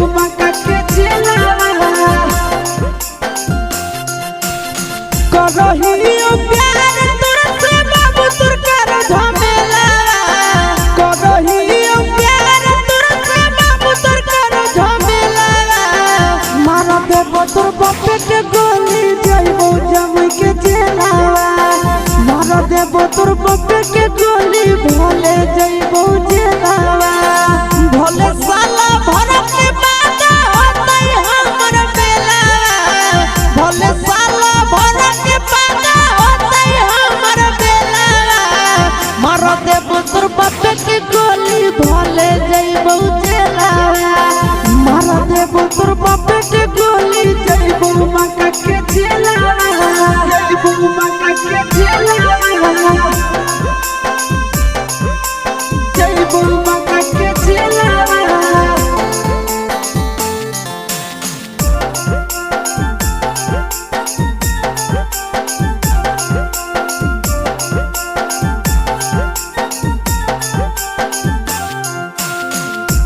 मका के चलावा करहियो प्यार तोर से बाबू तोर कर झमेला करहियो प्यार तोर से बाबू तोर कर झमेला मार देबो तोर बापे के गोली जइबो जमई के चलावा मार देबो तोर बापे के गोली भोले जइबो चलावा भोले साला भर के बात होतई हमर बेला भोले साला भर के बात होतई हमर बेला मार देबो तोर बापे के गोली भोले जइबो चलावा मार देबो तोर बापे के गोली जइबो मका के चलावा जइबो मका के चलावा जइबो मका के चलावा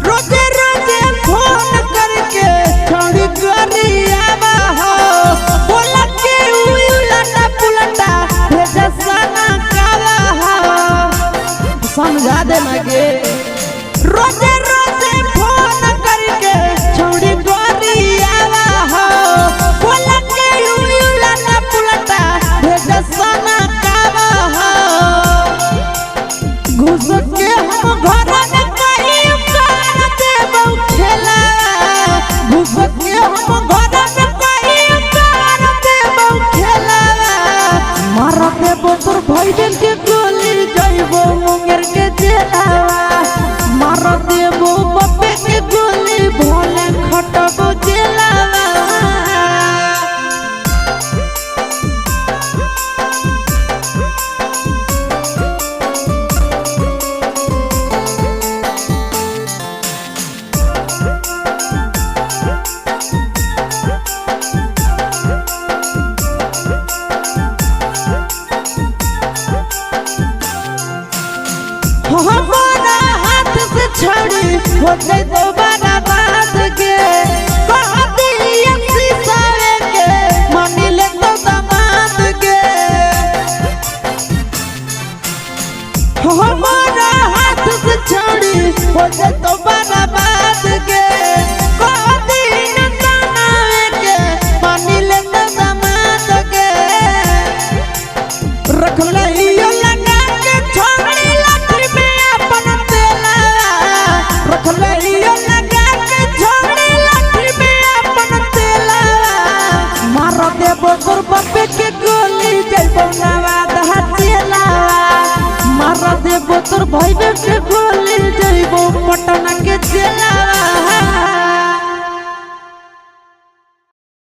रोजे रोजे फोन करके छोड़ी गरियावा हो बोला के उलटा पुलटा भेजा सना काला हो समझा दे मगे रोजे रोजे फोन करके छोड़ी गरियावा हो बोला के उलटा पुलटा भेजा सना काला हो घुस के हम घर में कहीं कर देबो खेला घुस के हम घर में कहीं कर देबो खेला मार देबो तोर भाईबेन के गोली जइबो मुंगेर के जेलावा मार देबो बापे के गोली भोले खटबो जेलावा हमारा हाथ से छड़ी हो जाए दोबारा बात के कहती ऐसी सारे के मानी ले तो दामाद के हमारा हाथ से छड़ी हो जाए दोबारा बात के कहती नताना के मानी ले तो दामाद के रख लियो लगा के छोड़ी लाठी में अपन तेला रख लियो लगा के छोड़ी लाठी में अपन तेला मार देबो तोर बापे के गोली जइबो नवाद हचेला मार देबो तोर भाईबे के